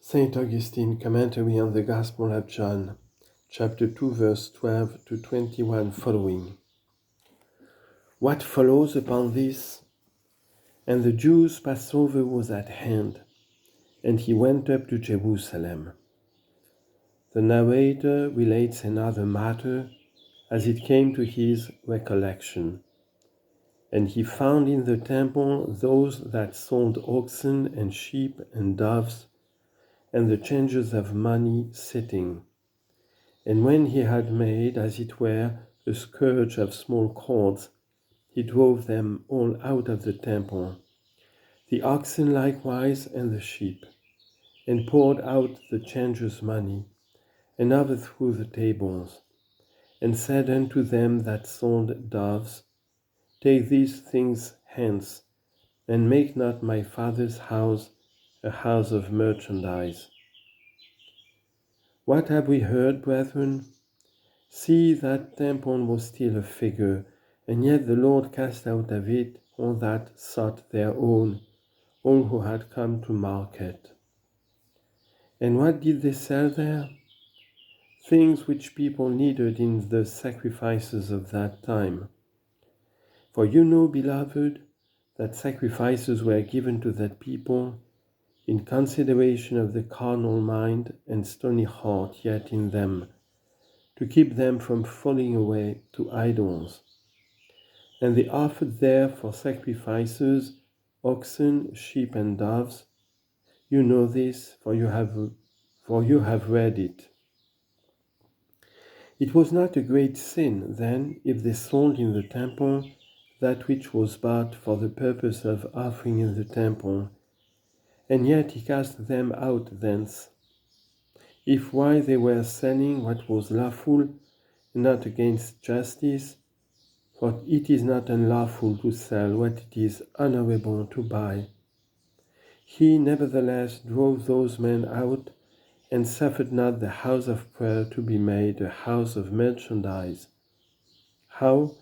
Saint Augustine Commentary on the Gospel of John, chapter 2, verse 12 to 21 following. What follows upon this? And the Jews' Passover was at hand, and he went up to Jerusalem. The narrator relates another matter as it came to his recollection. And he found in the temple those that sold oxen and sheep and doves, and the changers of money sitting. And when he had made, as it were, a scourge of small cords, he drove them all out of the temple, the oxen likewise and the sheep, and poured out the changers' money, and overthrew the tables, and said unto them that sold doves, Take these things hence, and make not my Father's house a house of merchandise. What have we heard, brethren? See, that temple was still a figure, and yet the Lord cast out of it all that sought their own, all who had come to market. And what did they sell there? Things which people needed in the sacrifices of that time. For you know, beloved, that sacrifices were given to that people in consideration of the carnal mind and stony heart yet in them, to keep them from falling away to idols. And they offered there for sacrifices oxen, sheep, and doves. You know this, for you have read it. It was not a great sin, then, if they sold in the temple that which was bought for the purpose of offering in the temple, and yet he cast them out thence. If while they were selling what was lawful, not against justice, for it is not unlawful to sell what it is honorable to buy. He nevertheless drove those men out, and suffered not the house of prayer to be made a house of merchandise. How,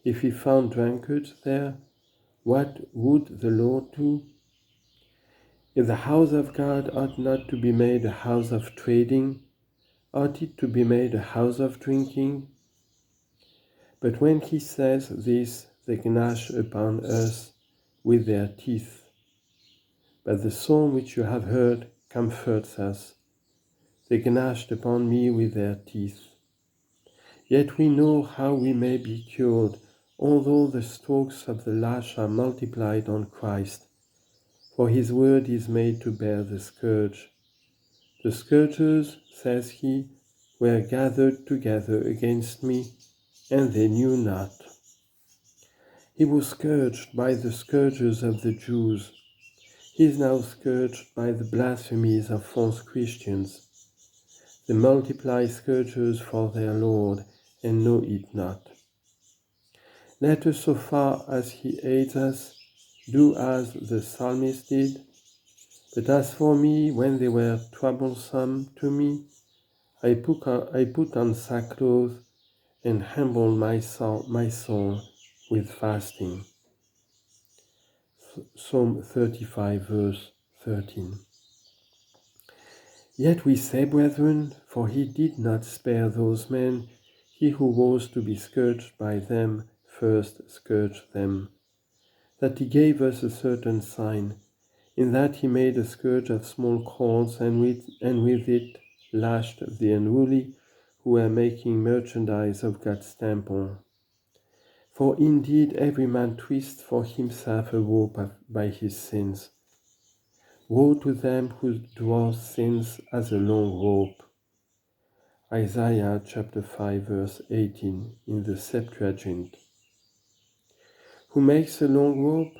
if he found drunkards there, what would the Lord do? If the house of God ought not to be made a house of trading, ought it to be made a house of drinking? But when he says this, they gnash upon us with their teeth. But the psalm which you have heard comforts us. They gnashed upon me with their teeth. Yet we know how we may be cured, although the strokes of the lash are multiplied on Christ. For his word is made to bear the scourge. The scourgers, says he, were gathered together against me, and they knew not. He was scourged by the scourgers of the Jews. He is now scourged by the blasphemies of false Christians. They multiply scourgers for their Lord, and know it not. Let us, so far as he aids us, do as the psalmist did. But as for me, when they were troublesome to me, I put on sackcloth and humbled my soul with fasting. Psalm 35, verse 13. Yet we say, brethren, for he did not spare those men, he who was to be scourged by them first scourged them, that he gave us a certain sign, in that he made a scourge of small cords, and with it lashed the unruly who were making merchandise of God's temple. For indeed every man twists for himself a rope by his sins. Woe to them who draw sins as a long rope. Isaiah chapter 5 verse 18 in the Septuagint. Who makes a long rope?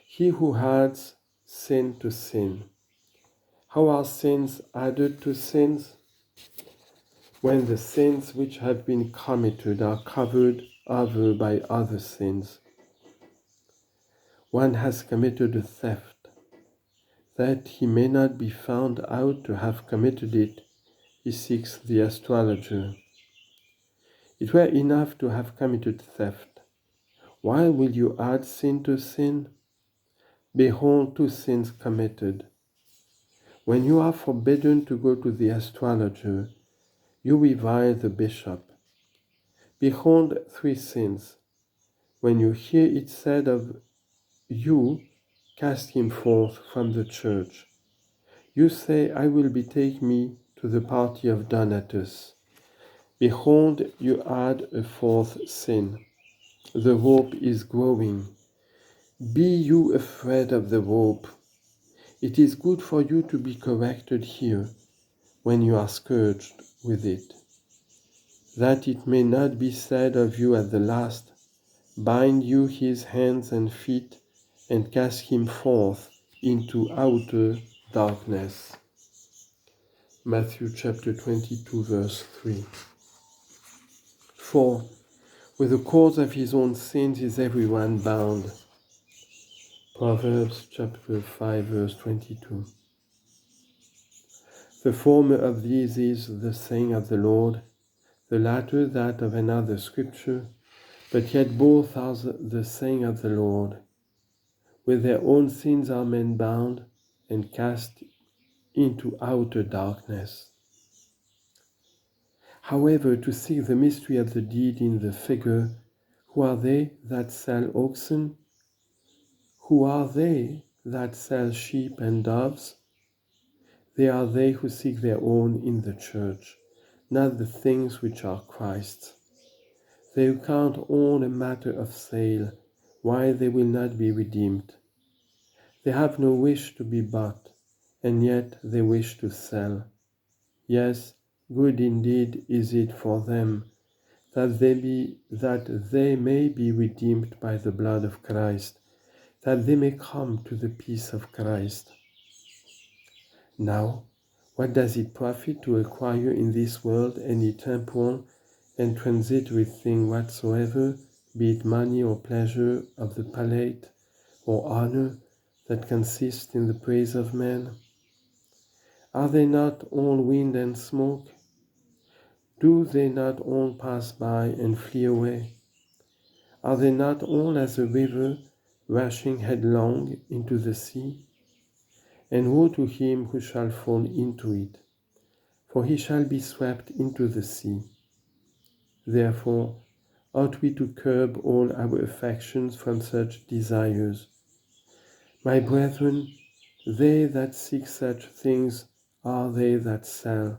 He who adds sin to sin. How are sins added to sins? When the sins which have been committed are covered over by other sins. One has committed a theft. That he may not be found out to have committed it, he seeks the astrologer. It were enough to have committed theft. Why will you add sin to sin? Behold, two sins committed. When you are forbidden to go to the astrologer, you revile the bishop. Behold 3 sins. When you hear it said of you, cast him forth from the church. You say, I will betake me to the party of Donatus. Behold, you add a 4th sin. The rope is growing. Be you afraid of the rope. It is good for you to be corrected here, when you are scourged with it, that it may not be said of you at the last, bind you his hands and feet, and cast him forth into outer darkness. Matthew chapter 22, verse 3. For with the cords of his own sins is everyone bound. Proverbs chapter 5, verse 22. The former of these is the saying of the Lord, the latter that of another scripture, but yet both are the saying of the Lord. With their own sins are men bound and cast into outer darkness. However, to see the mystery of the deed in the figure, who are they that sell oxen? Who are they that sell sheep and doves? They are they who seek their own in the church, not the things which are Christ's. They who count all a matter of sale, why they will not be redeemed. They have no wish to be bought, and yet they wish to sell. Yes, good indeed is it for them that they may be redeemed by the blood of Christ, that they may come to the peace of Christ. Now, what does it profit to acquire in this world any temporal and transitory thing whatsoever, be it money or pleasure of the palate, or honor that consists in the praise of men? Are they not all wind and smoke? Do they not all pass by and flee away? Are they not all as a river rushing headlong into the sea? And woe to him who shall fall into it, for he shall be swept into the sea. Therefore, ought we to curb all our affections from such desires. My brethren, they that seek such things are they that sell.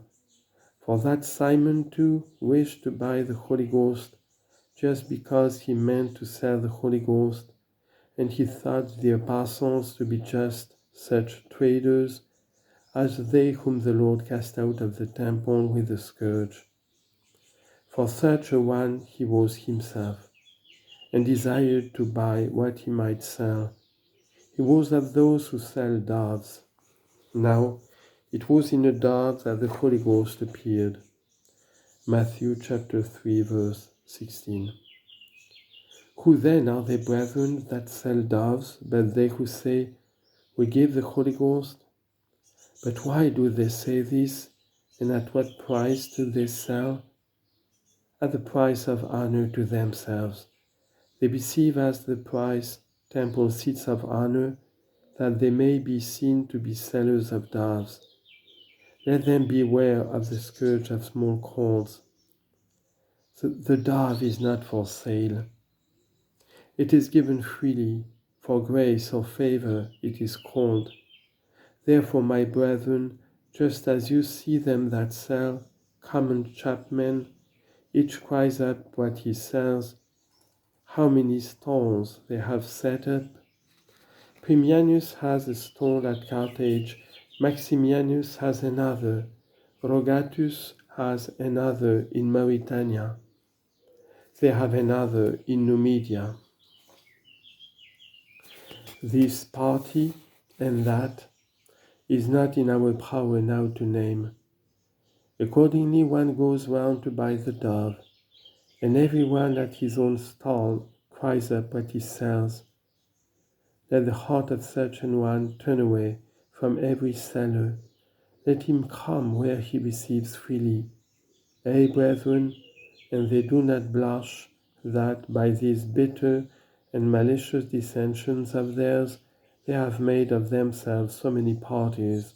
For that Simon too wished to buy the Holy Ghost, just because he meant to sell the Holy Ghost, and he thought the apostles to be just such traders as they whom the Lord cast out of the temple with a scourge. For such a one he was himself, and desired to buy what he might sell. He was of those who sell doves. Now it was in a dove that the Holy Ghost appeared. Matthew chapter 3, verse 16. Who then are they, brethren, that sell doves, but they who say, we give the Holy Ghost? But why do they say this, and at what price do they sell? At the price of honor to themselves. They receive as the price temple seats of honor, that they may be seen to be sellers of doves. Let them beware of the scourge of small cords. The dove is not for sale. It is given freely, for grace or favor it is called. Therefore, my brethren, just as you see them that sell, common chapmen, each cries up what he sells, how many stalls they have set up. Primianus has a stall at Carthage, Maximianus has another, Rogatus has another in Mauritania. They have another in Numidia. This party and that is not in our power now to name. Accordingly, one goes round to buy the dove, and everyone at his own stall cries up what he sells. Let the heart of such an one turn away from every seller. Let him come where he receives freely. Brethren, and they do not blush that by these bitter and malicious dissensions of theirs they have made of themselves so many parties,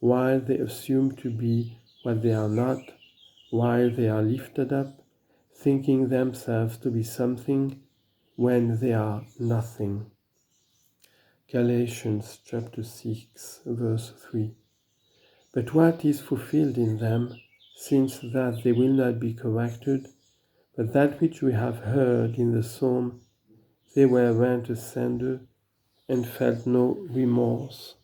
while they assume to be what they are not, while they are lifted up, thinking themselves to be something when they are nothing. Galatians chapter 6, verse 3. But what is fulfilled in them, since that they will not be corrected, but that which we have heard in the psalm, they were rent asunder and felt no remorse.